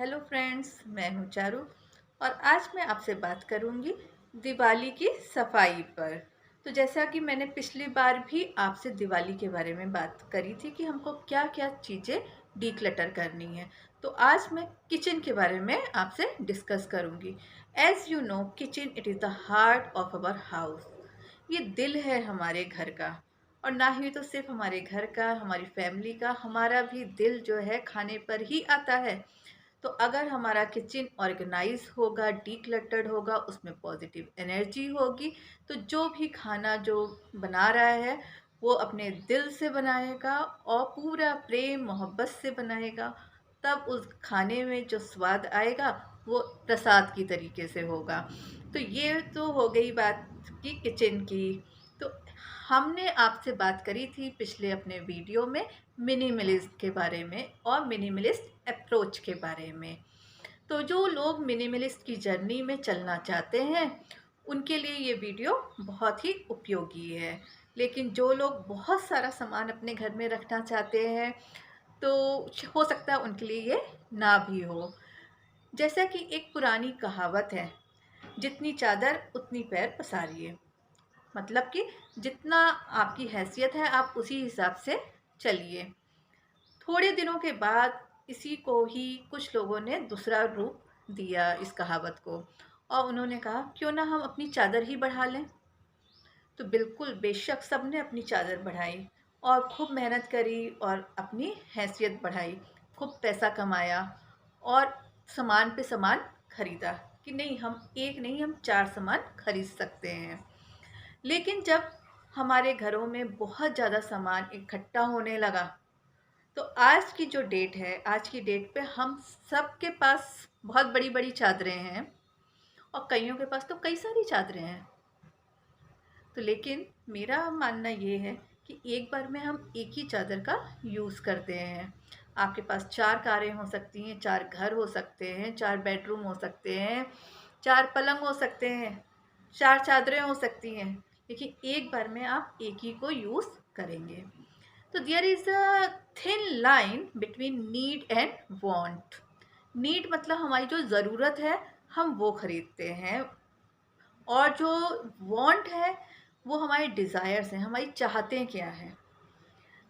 Hello friends, मैं हूं चारू और आज मैं आपसे बात करूंगी दिवाली की सफाई पर। तो जैसा कि मैंने पिछली बार भी आपसे दिवाली के बारे में बात करी थी कि हमको क्या क्या चीज़ें डीक्लटर करनी है, तो आज मैं किचन के बारे में आपसे डिस्कस करूंगी। As you know, kitchen it is the heart of our house. ये दिल है हमारे घर का। और ना ही तो सिर्फ हमारे घर का, हमारी फैमिली का, हमारा भी दिल जो है खाने पर ही आता है। तो अगर हमारा किचन ऑर्गेनाइज होगा, डीक्लटर्ड होगा, उसमें पॉजिटिव एनर्जी होगी, तो जो भी खाना जो बना रहा है वो अपने दिल से बनाएगा और पूरा प्रेम मोहब्बत से बनाएगा। तब उस खाने में जो स्वाद आएगा वो प्रसाद की तरीके से होगा। तो ये तो हो गई बात की किचन की। तो हमने आपसे बात करी थी पिछले अपने वीडियो में मिनिमलिस्ट के बारे में और मिनिमलिस्ट अप्रोच के बारे में। तो जो लोग मिनिमलिस्ट की जर्नी में चलना चाहते हैं उनके लिए ये वीडियो बहुत ही उपयोगी है। लेकिन जो लोग बहुत सारा सामान अपने घर में रखना चाहते हैं तो हो सकता है उनके लिए ये ना भी हो। जैसा कि एक पुरानी कहावत है, जितनी चादर उतनी पैर पसारिए। मतलब कि जितना आपकी हैसियत है आप उसी हिसाब से चलिए। थोड़े दिनों के बाद इसी को ही कुछ लोगों ने दूसरा रूप दिया इस कहावत को, और उन्होंने कहा क्यों ना हम अपनी चादर ही बढ़ा लें। तो बिल्कुल बेशक सबने अपनी चादर बढ़ाई और खूब मेहनत करी और अपनी हैसियत बढ़ाई, खूब पैसा कमाया और सामान पे सामान खरीदा कि नहीं, हम एक नहीं हम चार सामान खरीद सकते हैं। लेकिन जब हमारे घरों में बहुत ज़्यादा सामान इकट्ठा होने लगा तो आज की जो डेट है, आज की डेट पे हम सबके पास बहुत बड़ी बड़ी चादरें हैं और कईयों के पास तो कई सारी चादरें हैं। तो लेकिन मेरा मानना ये है कि एक बार में हम एक ही चादर का यूज़ करते हैं। आपके पास चार कारें हो सकती हैं, चार घर हो सकते हैं, चार बेडरूम हो सकते हैं, चार पलंग हो सकते हैं, चार चादरें हो सकती हैं, लेकिन एक बार में आप एक ही को यूज़ करेंगे। तो there is a thin line between need and want. Need मतलब हमारी जो ज़रूरत है हम वो खरीदते हैं, और जो वांट है वो हमारे डिज़ायर्स हैं, हमारी चाहतें क्या हैं।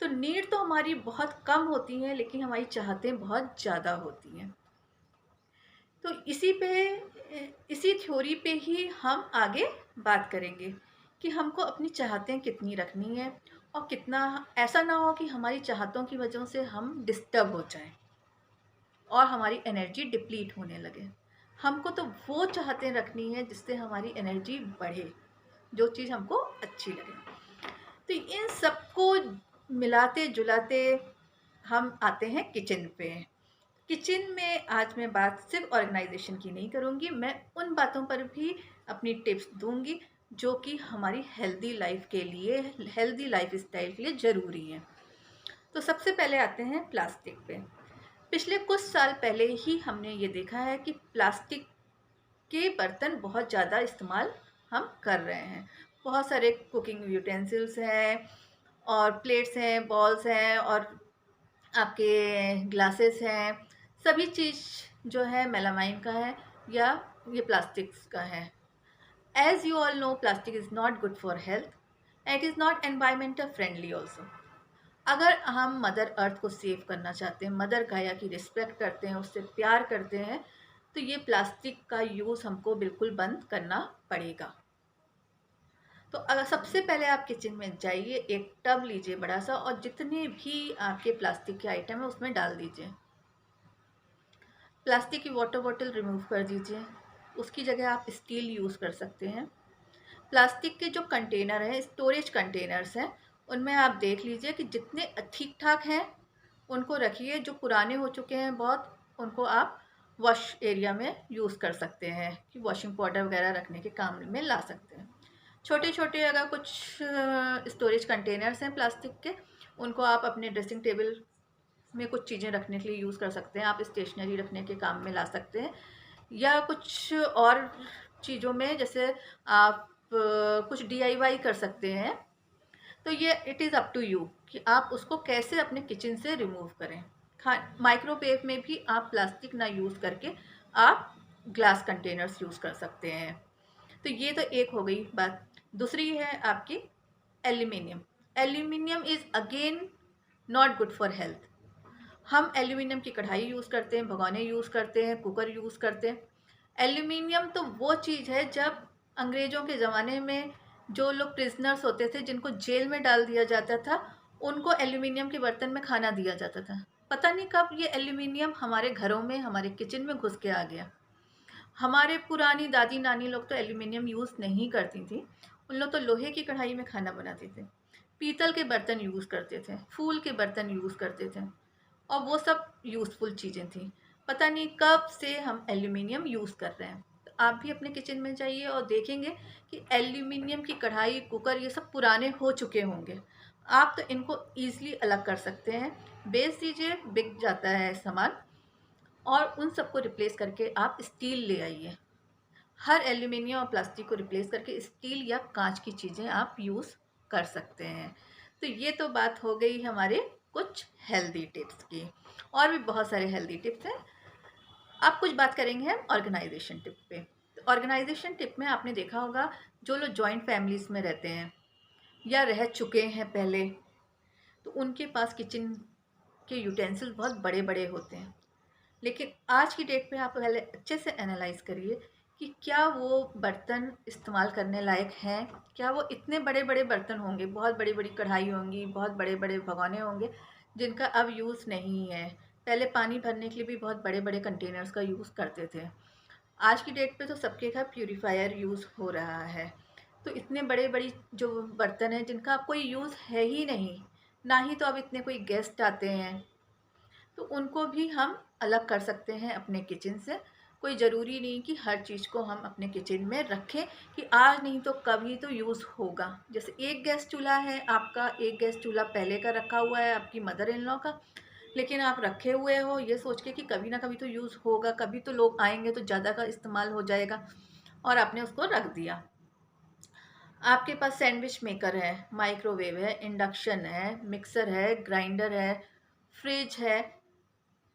तो नीड तो हमारी बहुत कम होती हैं लेकिन हमारी चाहतें बहुत ज़्यादा होती हैं। तो इसी थ्योरी पे ही हम आगे बात करेंगे कि हमको अपनी चाहतें कितनी रखनी है और कितना। ऐसा ना हो कि हमारी चाहतों की वजह से हम डिस्टर्ब हो जाएं और हमारी एनर्जी डिप्लीट होने लगे। हमको तो वो चाहतें रखनी है जिससे हमारी एनर्जी बढ़े, जो चीज़ हमको अच्छी लगे। तो इन सबको मिलाते जुलाते हम आते हैं किचन पे। किचन में आज मैं बात सिर्फ ऑर्गेनाइजेशन की नहीं करूँगी, मैं उन बातों पर भी अपनी टिप्स दूँगी जो कि हमारी हेल्दी लाइफ के लिए, हेल्दी लाइफ स्टाइल के लिए ज़रूरी है। तो सबसे पहले आते हैं प्लास्टिक पे। पिछले कुछ साल पहले ही हमने ये देखा है कि प्लास्टिक के बर्तन बहुत ज़्यादा इस्तेमाल हम कर रहे हैं। बहुत सारे कुकिंग यूटेंसिल्स हैं और प्लेट्स हैं, बॉल्स हैं और आपके ग्लासेस हैं। सभी चीज़ जो है मेलामाइन का है या ये प्लास्टिक्स का है। As you all know, plastic is not good for health and it is not environmental friendly also. अगर हम मदर अर्थ को सेव करना चाहते हैं, मदर गाया की रिस्पेक्ट करते हैं, उससे प्यार करते हैं, तो ये प्लास्टिक का यूज़ हमको बिल्कुल बंद करना पड़ेगा। तो अगर सबसे पहले आप किचन में जाइए, एक टब लीजिए बड़ा सा और जितने भी आपके प्लास्टिक के आइटम है उसमें डाल दीजिए। प्लास्टिक की वाटर बॉटल रिमूव कर दीजिए, उसकी जगह आप स्टील यूज़ कर सकते हैं। प्लास्टिक के जो कंटेनर हैं, स्टोरेज कंटेनर्स हैं, उनमें आप देख लीजिए कि जितने ठीक ठाक हैं उनको रखिए। जो पुराने हो चुके हैं बहुत, उनको आप वॉश एरिया में यूज़ कर सकते हैं कि वॉशिंग पाउडर वगैरह रखने के काम में ला सकते हैं। छोटे छोटे अगर कुछ स्टोरेज कंटेनर्स हैं प्लास्टिक के, उनको आप अपने ड्रेसिंग टेबल में कुछ चीज़ें रखने के लिए यूज़ कर सकते हैं, आप स्टेशनरी रखने के काम में ला सकते हैं, या कुछ और चीज़ों में जैसे आप कुछ डीआईवाई कर सकते हैं। तो ये it is up to you कि आप उसको कैसे अपने किचन से रिमूव करें। माइक्रोवेव में भी आप प्लास्टिक ना यूज़ करके आप ग्लास कंटेनर्स यूज़ कर सकते हैं। तो ये तो एक हो गई बात। दूसरी है आपकी aluminium. Aluminium is again not good for health. हम एल्यूमिनियम की कढ़ाई यूज़ करते हैं, भगोने यूज़ करते हैं, कुकर यूज़ करते हैं। एल्यूमिनियम तो वो चीज़ है, जब अंग्रेज़ों के ज़माने में जो लोग प्रिजनर्स होते थे, जिनको जेल में डाल दिया जाता था, उनको एल्यूमिनियम के बर्तन में खाना दिया जाता था। पता नहीं कब ये एल्यूमिनियम हमारे घरों में, हमारे किचन में घुस के आ गया। हमारे पुरानी दादी नानी लोग तो एल्यूमिनियम यूज़ नहीं करती थी। उन लोग तो लोहे की कढ़ाई में खाना बनाते थे, पीतल के बर्तन यूज़ करते थे, फूल के बर्तन यूज़ करते थे, और वो सब यूज़फुल चीज़ें थी। पता नहीं कब से हम एल्यूमिनियम यूज़ कर रहे हैं। तो आप भी अपने किचन में जाइए और देखेंगे कि एल्यूमिनियम की कढ़ाई, कुकर, ये सब पुराने हो चुके होंगे। आप तो इनको ईज़िली अलग कर सकते हैं। बेच दीजिए, बिक जाता है सामान, और उन सबको रिप्लेस करके आप स्टील ले आइए। हर एल्यूमिनियम और प्लास्टिक को रिप्लेस करके स्टील या कांच की चीज़ें आप यूज़ कर सकते हैं। तो ये तो बात हो गई हमारे कुछ हेल्दी टिप्स की। और भी बहुत सारे हेल्दी टिप्स हैं। अब कुछ बात करेंगे हम ऑर्गेनाइजेशन टिप पे। तो ऑर्गेनाइजेशन टिप में आपने देखा होगा, जो लोग जॉइंट फैमिलीज में रहते हैं या रह चुके हैं पहले, तो उनके पास किचन के यूटेंसिल्स बहुत बड़े बड़े होते हैं। लेकिन आज की डेट में आप पहले अच्छे से एनालाइज करिए कि क्या वो बर्तन इस्तेमाल करने लायक हैं। क्या वो इतने बड़े बड़े बर्तन होंगे, बहुत बड़ी बड़ी कढ़ाई होंगी, बहुत बड़े बड़े भगोने होंगे, जिनका अब यूज़ नहीं है। पहले पानी भरने के लिए भी बहुत बड़े बड़े कंटेनर्स का यूज़ करते थे। आज की डेट पे तो सबके घर प्यूरीफायर यूज़ हो रहा है। तो इतने बड़े बड़ी जो बर्तन हैं, जिनका अब कोई यूज़ है ही नहीं, ना ही तो अब इतने कोई गेस्ट आते हैं, तो उनको भी हम अलग कर सकते हैं अपने किचन से। कोई ज़रूरी नहीं कि हर चीज़ को हम अपने किचन में रखें कि आज नहीं तो कभी तो यूज़ होगा। जैसे एक गैस चूल्हा है आपका, एक गैस चूल्हा पहले का रखा हुआ है आपकी मदर इन लॉ का, लेकिन आप रखे हुए हो ये सोच के कि कभी ना कभी तो यूज़ होगा, कभी तो लोग आएंगे तो ज़्यादा का इस्तेमाल हो जाएगा, और आपने उसको रख दिया। आपके पास सैंडविच मेकर है, माइक्रोवेव है, इंडक्शन है, मिक्सर है, ग्राइंडर है, फ्रिज है।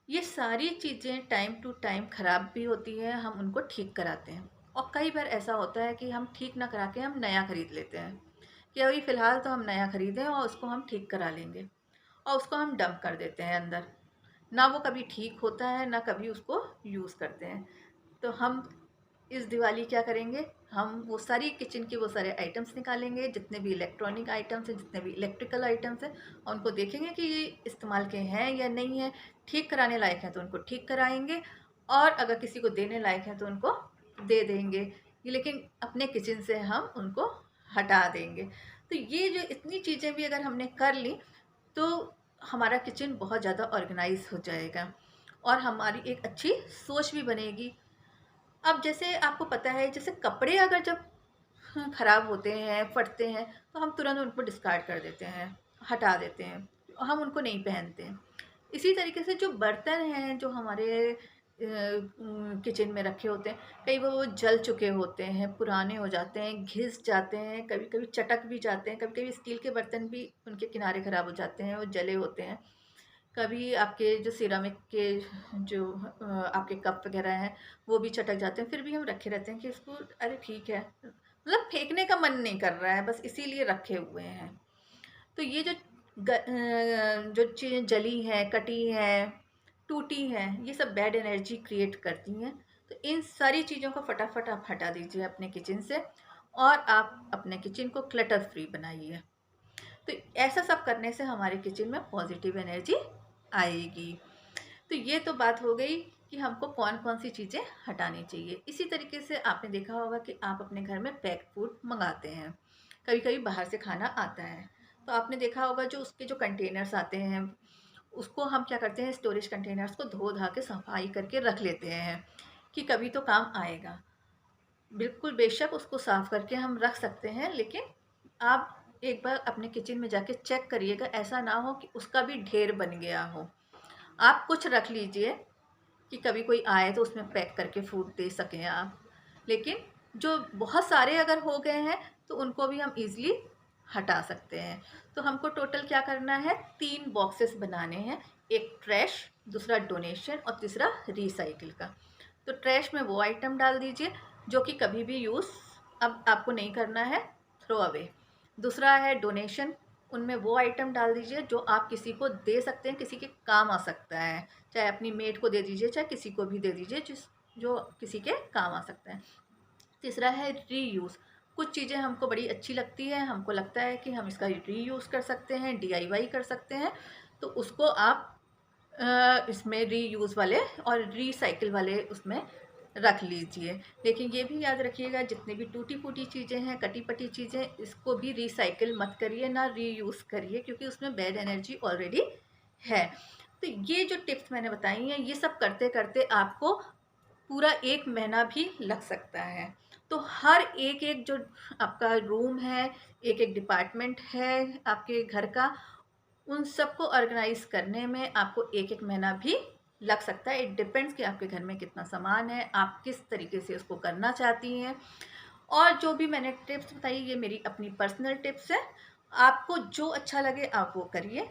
ये सारी चीज़ें टाइम टू टाइम ख़राब भी होती हैं, हम उनको ठीक कराते हैं। और कई बार ऐसा होता है कि हम ठीक ना करा के हम नया ख़रीद लेते हैं कि अभी फ़िलहाल तो हम नया ख़रीदें और उसको हम ठीक करा लेंगे, और उसको हम डंप कर देते हैं अंदर। ना वो कभी ठीक होता है, ना कभी उसको यूज़ करते हैं। तो हम इस दिवाली क्या करेंगे, हम वो सारी किचन के वो सारे आइटम्स निकालेंगे, जितने भी इलेक्ट्रॉनिक आइटम्स हैं, जितने भी इलेक्ट्रिकल आइटम्स हैं, और उनको देखेंगे कि ये इस्तेमाल के हैं या नहीं है। ठीक कराने लायक हैं तो उनको ठीक कराएंगे, और अगर किसी को देने लायक है तो उनको दे देंगे। लेकिन अपने किचन से हम उनको हटा देंगे। तो ये जो इतनी चीज़ें भी अगर हमने कर ली, तो हमारा किचन बहुत ज़्यादा ऑर्गेनाइज हो जाएगा, और हमारी एक अच्छी सोच भी बनेगी। अब जैसे आपको पता है, जैसे कपड़े अगर जब खराब होते हैं, फटते हैं, तो हम तुरंत उनको डिस्कार्ड कर देते हैं, हटा देते हैं, हम उनको नहीं पहनते हैं। इसी तरीके से जो बर्तन हैं, जो हमारे किचन में रखे होते हैं, कई बार वो जल चुके होते हैं, पुराने हो जाते हैं, घिस जाते हैं, कभी कभी चटक भी जाते हैं, कभी कभी स्टील के बर्तन भी उनके किनारे खराब हो जाते हैं, वो जले होते हैं। कभी आपके जो सिरामिक के जो आपके कप वगैरह हैं, वो भी चटक जाते हैं, फिर भी हम रखे रहते हैं कि इसको अरे ठीक है, मतलब फेंकने का मन नहीं कर रहा है, बस इसीलिए रखे हुए हैं। तो ये जो जो चीज़ें जली हैं, कटी हैं, टूटी हैं, ये सब बैड एनर्जी क्रिएट करती हैं। तो इन सारी चीज़ों को फटाफट आप हटा दीजिए अपने किचन से, और आप अपने किचन को क्लटर फ्री बनाइए। तो ऐसा सब करने से हमारे किचन में पॉजिटिव एनर्जी आएगी। तो ये तो बात हो गई कि हमको कौन कौन सी चीज़ें हटानी चाहिए। इसी तरीके से आपने देखा होगा कि आप अपने घर में पैक्ड फूड मंगाते हैं, कभी कभी बाहर से खाना आता है, तो आपने देखा होगा जो उसके जो कंटेनर्स आते हैं, उसको हम क्या करते हैं, स्टोरेज कंटेनर्स को धो धा के सफाई करके रख लेते हैं कि कभी तो काम आएगा। बिल्कुल बेशक उसको साफ़ करके हम रख सकते हैं, लेकिन आप एक बार अपने किचन में जाके चेक करिएगा, ऐसा ना हो कि उसका भी ढेर बन गया हो। आप कुछ रख लीजिए कि कभी कोई आए तो उसमें पैक करके फूड दे सकें आप। लेकिन जो बहुत सारे अगर हो गए हैं, तो उनको भी हम ईज़िली हटा सकते हैं। तो हमको टोटल क्या करना है, 3 बॉक्सेस बनाने हैं। एक ट्रैश, दूसरा डोनेशन और तीसरा रिसाइकिल का। तो ट्रैश में वो आइटम डाल दीजिए जो कि कभी भी यूज़ अब आपको नहीं करना है, थ्रो अवे। दूसरा है डोनेशन, उनमें वो आइटम डाल दीजिए जो आप किसी को दे सकते हैं, किसी के काम आ सकता है। चाहे अपनी मेड को दे दीजिए, चाहे किसी को भी दे दीजिए जो किसी के काम आ सकता है। तीसरा है रीयूज़। कुछ चीज़ें हमको बड़ी अच्छी लगती है, हमको लगता है कि हम इसका रीयूज़ कर सकते हैं, डीआईवाई कर सकते हैं, तो उसको आप इसमें रीयूज़ वाले और रिसाइकिल वाले उसमें रख लीजिए। लेकिन ये भी याद रखिएगा, जितनी भी टूटी फूटी चीज़ें हैं, कटी पटी चीज़ें, इसको भी रिसाइकिल मत करिए, ना रीयूज़ करिए, क्योंकि उसमें बैड एनर्जी ऑलरेडी है। तो ये जो टिप्स मैंने बताई हैं, ये सब करते करते आपको पूरा 1 महीना भी लग सकता है। तो हर एक जो आपका रूम है, एक डिपार्टमेंट है आपके घर का, उन सबको ऑर्गेनाइज करने में आपको 1 महीना भी लग सकता है। इट डिपेंड्स कि आपके घर में कितना सामान है, आप किस तरीके से उसको करना चाहती हैं। और जो भी मैंने टिप्स बताई, ये मेरी अपनी पर्सनल टिप्स है। आपको जो अच्छा लगे आप वो करिए,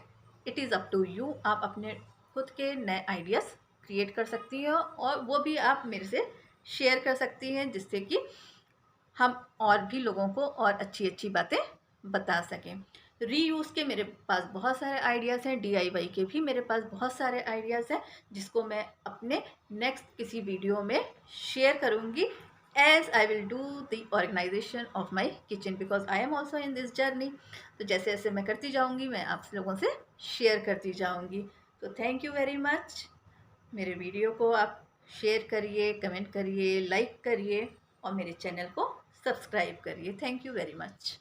it is up to you. आप अपने खुद के नए आइडियाज़ क्रिएट कर सकती हैं, और वो भी आप मेरे से शेयर कर सकती हैं, जिससे कि हम और भी लोगों को और अच्छी-अच्छी बातें बता सकें। रीयूज़ के मेरे पास बहुत सारे आइडियाज़ हैं, डीआईवाई के भी मेरे पास बहुत सारे आइडियाज़ हैं, जिसको मैं अपने नेक्स्ट किसी वीडियो में शेयर करूँगी, as I will do the organisation of my kitchen, because I am also in this journey. तो जैसे-जैसे मैं करती जाऊँगी, मैं आप लोगों से शेयर करती जाऊँगी। तो थैंक यू वेरी मच। मेरे वीडियो को आप शेयर करिए, कमेंट करिए, लाइक करिए और मेरे चैनल को सब्सक्राइब करिए। Thank you very much.